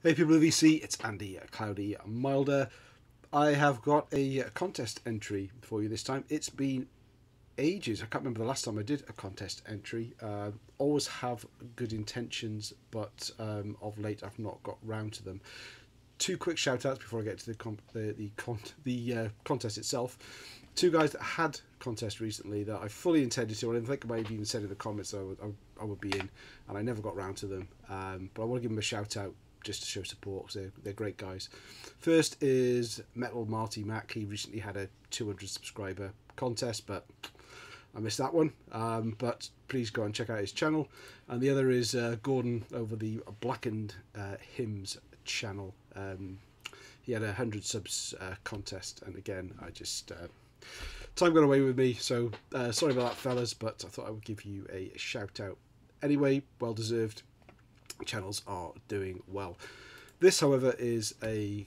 Hey people of VC, it's Andy Cloudy Milder. I have got a contest entry for you this time. It's been ages. I can't remember the last time I did a contest entry. Always have good intentions, but of late I've not got round to them. Two quick shout outs before I get to the contest itself. Two guys that had contest recently that I fully intended to, and I think I might have even said in the comments that I would be in, and I never got round to them. But I want to give them a shout out just to show support because they're great guys. First is Metal Marty Mac. He recently had a 200 subscriber contest, but I missed that one. But please go and check out his channel. And the other is Gordon over the Blackened Hymns channel. He had a 100 subs contest, and again, I just time got away with me. So sorry about that, fellas, but I thought I would give you a shout out. Anyway, well deserved. Channels are doing well. This, however, is an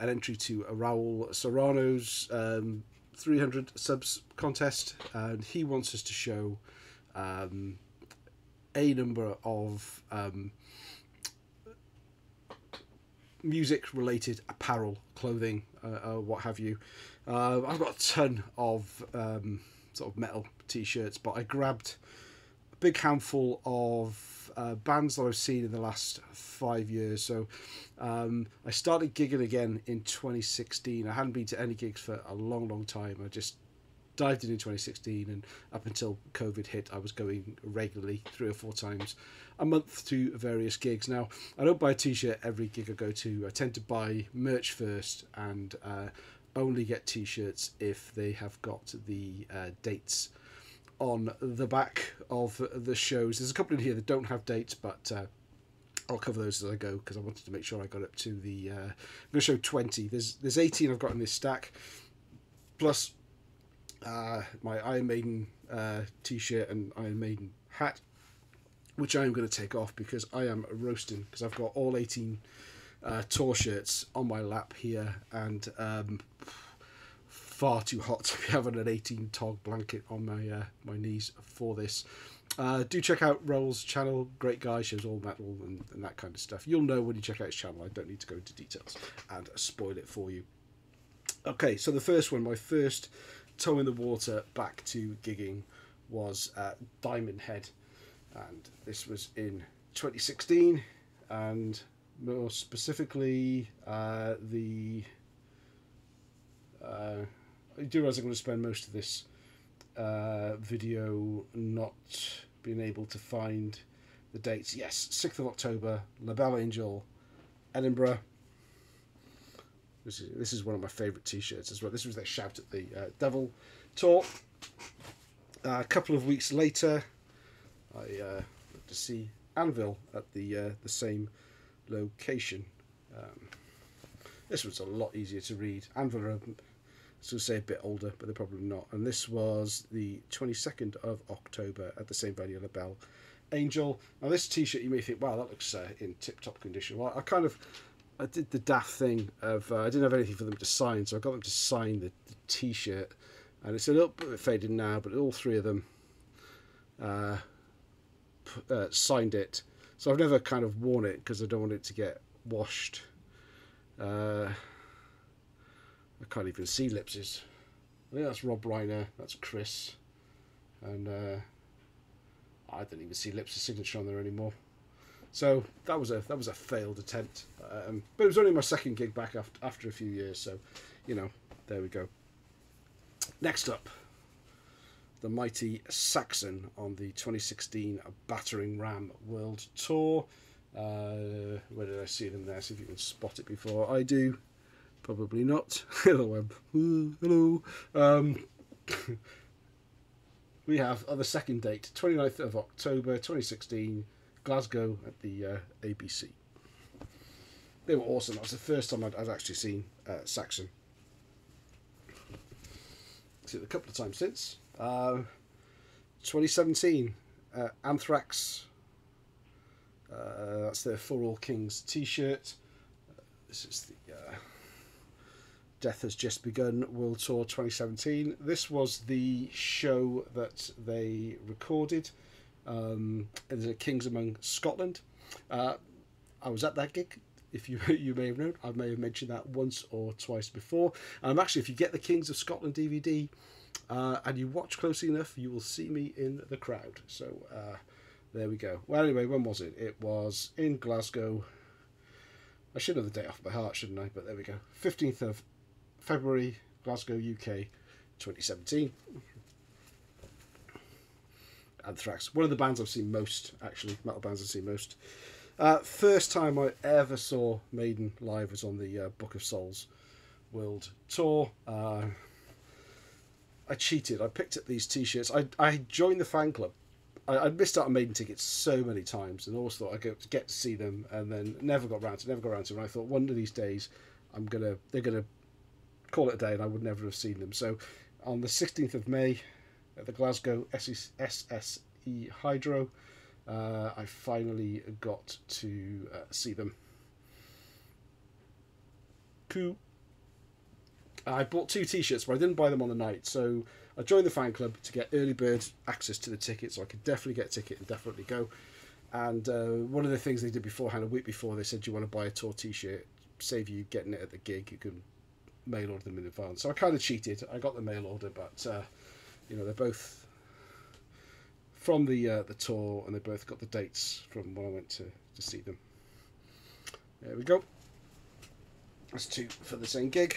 entry to a Raul Serrano's 300 subs contest, and he wants us to show a number of music related apparel, clothing, what have you. I've got a ton of sort of metal t-shirts, but I grabbed a big handful of bands that I've seen in the last 5 years. So I started gigging again in 2016. I hadn't been to any gigs for a long time. I just dived in 2016, and up until COVID hit, I was going regularly 3 or 4 times a month to various gigs. Now, I don't buy a t-shirt every gig I go to. I tend to buy merch first, and only get t-shirts if they have got the dates on the back of the shows. There's a couple in here that don't have dates, but I'll cover those as I go because I wanted to make sure I got up to the I'm going to show 20. There's 18 I've got in this stack, plus my Iron Maiden t-shirt and Iron Maiden hat, which I am going to take off because I am roasting, because I've got all 18 tour shirts on my lap here, and far too hot to be having an 18 tog blanket on my knees for this. Do check out Raul's channel. Great guy, shows all metal and that kind of stuff. You'll know when you check out his channel. I don't need to go into details and spoil it for you. Okay, so the first one, my first toe in the water back to gigging, was Diamond Head, and this was in 2016, and more specifically I do realize I'm going to spend most of this video not being able to find the dates. Yes, 6th of October, La Belle Angel, Edinburgh. This is one of my favourite t-shirts as well. This was their Shout at the Devil tour. A couple of weeks later, I went to see Anvil at the same location. This was a lot easier to read. Anvil are, so say, a bit older, but they're probably not. And this was the 22nd of October at the same venue, La Belle Angel. Now this t-shirt, you may think, wow, that looks in tip-top condition. Well, I did the daft thing of I didn't have anything for them to sign, so I got them to sign the t-shirt, and it's a little bit faded now, but all 3 of them signed it. So I've never kind of worn it because I don't want it to get washed. I can't even see Lips's. I think that's Rob Reiner, that's Chris, and I don't even see Lips's signature on there anymore. So that was a failed attempt, but it was only my second gig back after a few years, so you know, there we go. Next up, the mighty Saxon on the 2016 Battering Ram World Tour. Where did I see them there? See if you can spot it before I do. Probably not. Hello. We have the second date, 29th of October 2016, Glasgow at the ABC. They were awesome. That was the first time I'd actually seen Saxon. Seen it a couple of times since. 2017, Anthrax. That's their For All Kings t-shirt. This is the Death Has Just Begun World Tour 2017. This was the show that they recorded at Kings Among Scotland. I was at that gig. if you you may have known, I may have mentioned that once or twice before. Actually, if you get the Kings of Scotland DVD and you watch closely enough, you will see me in the crowd. So there we go. Well, anyway, when was it? It was in Glasgow. I should have the date off by heart, shouldn't I? But there we go. 15th of February, Glasgow, UK, 2017. Anthrax. One of the bands I've seen most, actually. Metal bands I've seen most. First time I ever saw Maiden live was on the Book of Souls World Tour. I cheated. I picked up these t-shirts. I joined the fan club. I'd missed out on Maiden tickets so many times, and always thought I'd get to see them, and then never got around to them. And I thought one of these days they're gonna call it a day, and I would never have seen them. So on the 16th of May at the Glasgow SSE Hydro, I finally got to see them. Cool. I bought 2 t-shirts, but I didn't buy them on the night, so I joined the fan club to get early bird access to the ticket, so I could definitely get a ticket and definitely go. And one of the things they did beforehand, a week before, they said, you want to buy a tour t-shirt, save you getting it at the gig, you can mail order them in advance. So I kind of cheated. I got the mail order, but you know, they're both from the tour, and they both got the dates from when I went to see them. There we go. That's 2 for the same gig.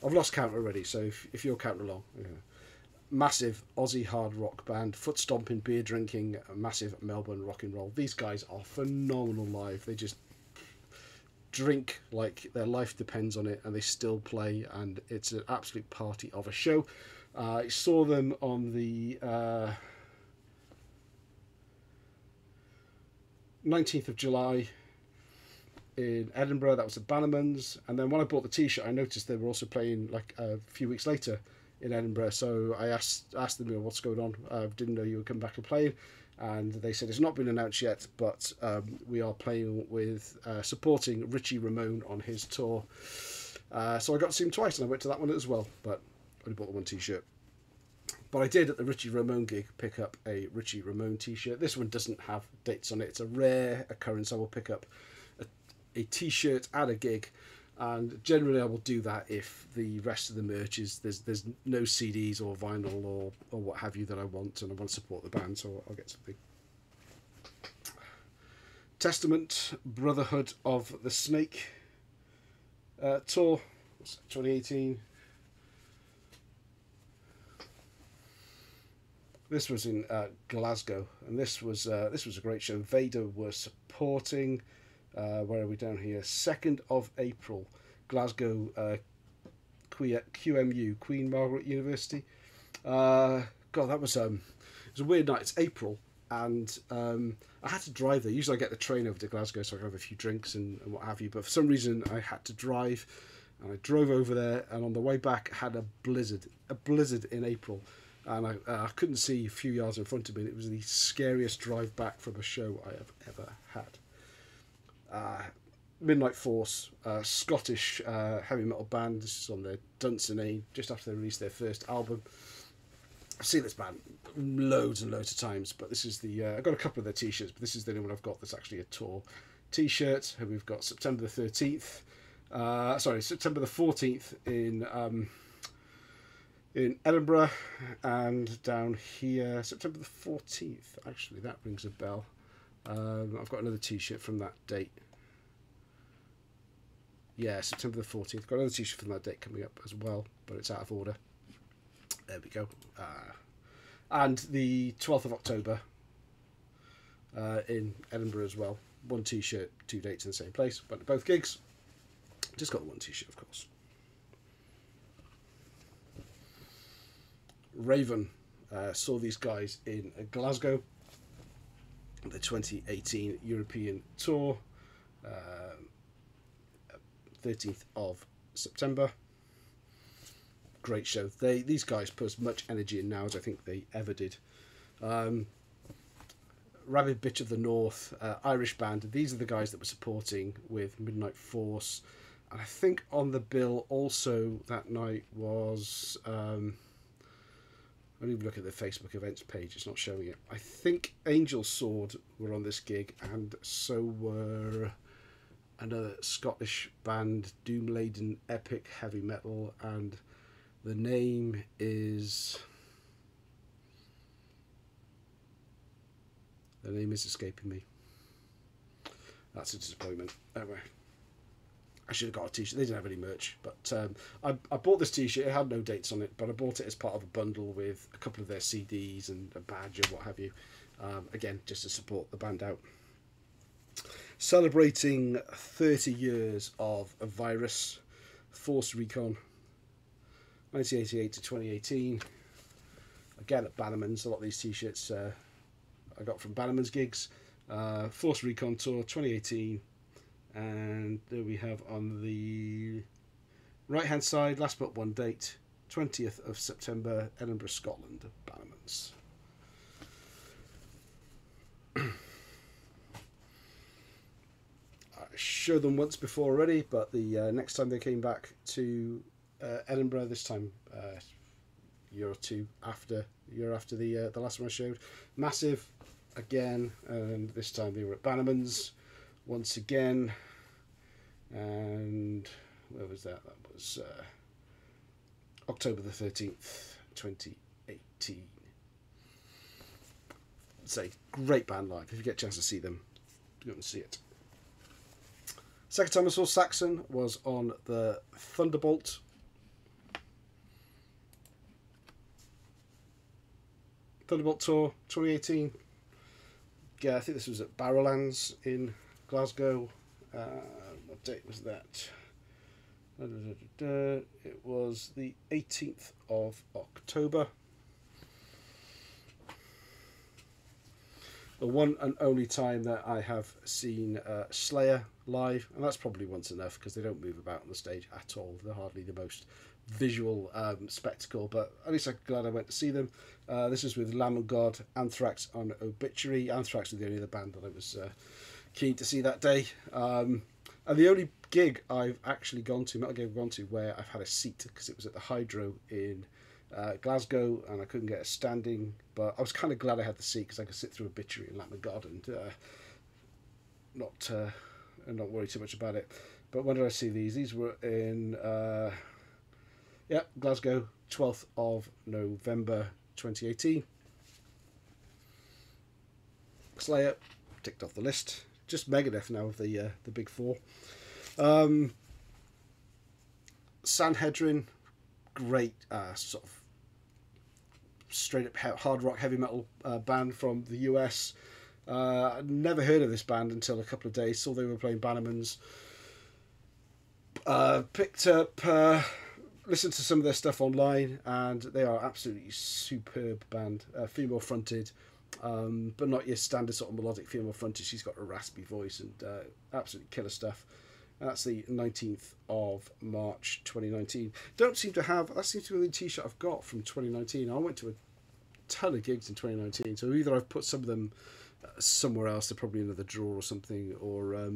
I've lost count already, so if you're counting along. Yeah. Massive Aussie hard rock band, foot stomping, beer drinking, massive Melbourne rock and roll. These guys are phenomenal live. They just drink like their life depends on it, and they still play, and it's an absolute party of a show. I saw them on the 19th of July in Edinburgh. That was at Bannerman's, and then when I bought the t-shirt, I noticed they were also playing like a few weeks later in Edinburgh. So I asked them, you know, what's going on. I didn't know you would come back and play, and they said it's not been announced yet, but we are playing with supporting Richie Ramone on his tour. So I got to see him twice, and I went to that one as well, but I only bought the one t-shirt. But I did at the Richie Ramone gig pick up a Richie Ramone t-shirt. This one doesn't have dates on it. It's a rare occurrence. I will pick up a t-shirt at a gig, and generally I will do that if the rest of the merch is there's no CDs or vinyl or what have you that I want, and I want to support the band, so I'll get something. Testament Brotherhood of the Snake tour, 2018. This was in Glasgow, and this was a great show. Vader were supporting. Where are we down here? 2nd of April, Glasgow, QMU, Queen Margaret University. God, that was it was a weird night. It's April, and I had to drive there. Usually I get the train over to Glasgow so I can have a few drinks and what have you, but for some reason I had to drive, and I drove over there, and on the way back I had a blizzard in April, and I couldn't see a few yards in front of me, and it was the scariest drive back from a show I have ever had. Midnight Force, Scottish heavy metal band. This is on their Dunsinane, just after they released their first album. I've seen this band loads and loads of times, but this is the I've got a couple of their t-shirts, but this is the only one I've got that's actually a tour t-shirt. We've got September the 13th, September the 14th in Edinburgh, and down here September the 14th. Actually, that rings a bell. I've got another t-shirt from that date. Yeah, September the 14th. Got another t-shirt from that date coming up as well, but it's out of order. There we go. And the 12th of October in Edinburgh as well. One t-shirt, 2 dates in the same place. Went to both gigs. Just got the one t-shirt, of course. Raven. Saw these guys in Glasgow. The 2018 European Tour, 13th of September. Great show. These guys put as much energy in now as I think they ever did. Rabid Bitch of the North, Irish band. These are the guys that were supporting with Midnight Force. And I think on the bill also that night was I don't even look at the Facebook events page, it's not showing it. I think Angel Sword were on this gig, and so were another Scottish band, doom laden epic heavy metal, and the name is escaping me. That's a disappointment. Anyway, I should have got a t-shirt. They didn't have any merch, but I bought this t-shirt. It had no dates on it, but I bought it as part of a bundle with a couple of their CDs and a badge or what have you. Again, just to support the band out. Celebrating 30 years of a virus, Force Recon, 1988 to 2018. Again at Bannerman's. A lot of these t-shirts I got from Bannerman's gigs. Force Recon Tour 2018. And there we have on the right hand side, last but one date, 20th of September, Edinburgh, Scotland, Bannerman's. I showed them once before already, but the next time they came back to Edinburgh, this time year or two after the last one I showed, massive again, and this time they were at Bannerman's once again. And where was that? That was October the 13th, 2018. Say, great band live. If you get a chance to see them, go and see it. Second time I saw Saxon was on the Thunderbolt. Thunderbolt Tour 2018. Yeah, I think this was at Barrowlands in Glasgow. What date was that? It was the 18th of October. The one and only time that I have seen Slayer live, and that's probably once enough because they don't move about on the stage at all. They're hardly the most visual spectacle, but at least I'm glad I went to see them. This was with Lamb of God, Anthrax on Obituary. Anthrax was the only other band that I was keen to see that day. And the only gig I've actually gone to, metal gig I've gone to, where I've had a seat, because it was at the Hydro in Glasgow, and I couldn't get a standing, but I was kind of glad I had the seat because I could sit through Obituary and Lamb of God and not worry too much about it. But when did I see these? These were in Glasgow, 12th of November 2018. Slayer ticked off the list. Just Megadeth now of the big four. Sanhedrin, great sort of straight up hard rock heavy metal band from the US. Never heard of this band until a couple of days. Saw they were playing Bannerman's. Picked up, listened to some of their stuff online, and they are absolutely superb band. Female fronted. But not your standard sort of melodic female fronted. She's got a raspy voice and absolutely killer stuff. That's the 19th of March 2019. That seems to be the t-shirt I've got from 2019. I went to a ton of gigs in 2019, so either I've put some of them somewhere else, they're probably another drawer or something, or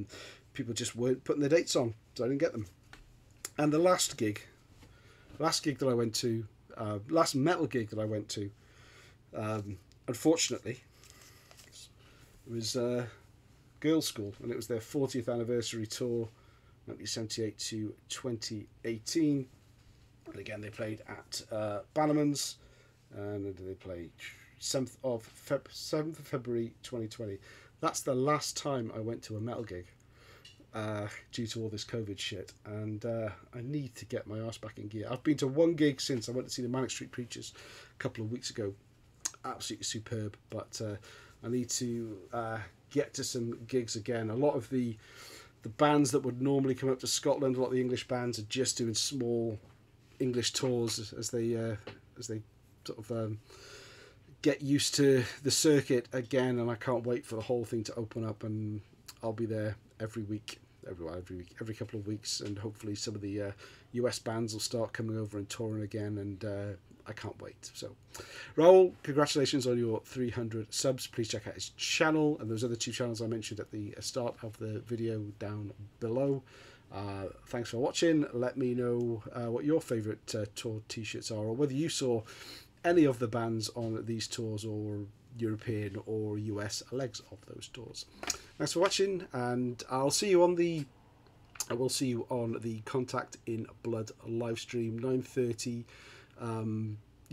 people just weren't putting their dates on, so I didn't get them. And the last gig that I went to, last metal gig that I went to, unfortunately, it was Girls' School, and it was their 40th anniversary tour, 1978 to 2018. And again, they played at Bannerman's, and they played 7th of February 2020. That's the last time I went to a metal gig due to all this COVID shit, and I need to get my arse back in gear. I've been to one gig since. I went to see the Manic Street Preachers a couple of weeks ago. Absolutely superb, but I need to get to some gigs again. A lot of the bands that would normally come up to Scotland, a lot of the English bands are just doing small English tours as they sort of get used to the circuit again, and I can't wait for the whole thing to open up, and I'll be there every couple of weeks, and hopefully some of the US bands will start coming over and touring again, and I can't wait. So, Raoul, congratulations on your 300 subs. Please check out his channel and those other two channels I mentioned at the start of the video down below. Thanks for watching. Let me know what your favourite tour t-shirts are, or whether you saw any of the bands on these tours, or European or US legs of those tours. Thanks for watching, and I will see you on the Contact in Blood live stream, 9:30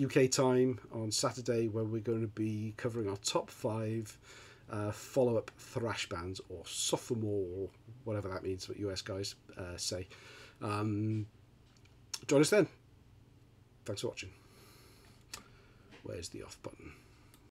UK time on Saturday, where we're going to be covering our top 5 follow-up thrash bands, or sophomore, whatever that means, what US guys say. Join us then. Thanks for watching. Where's the off button?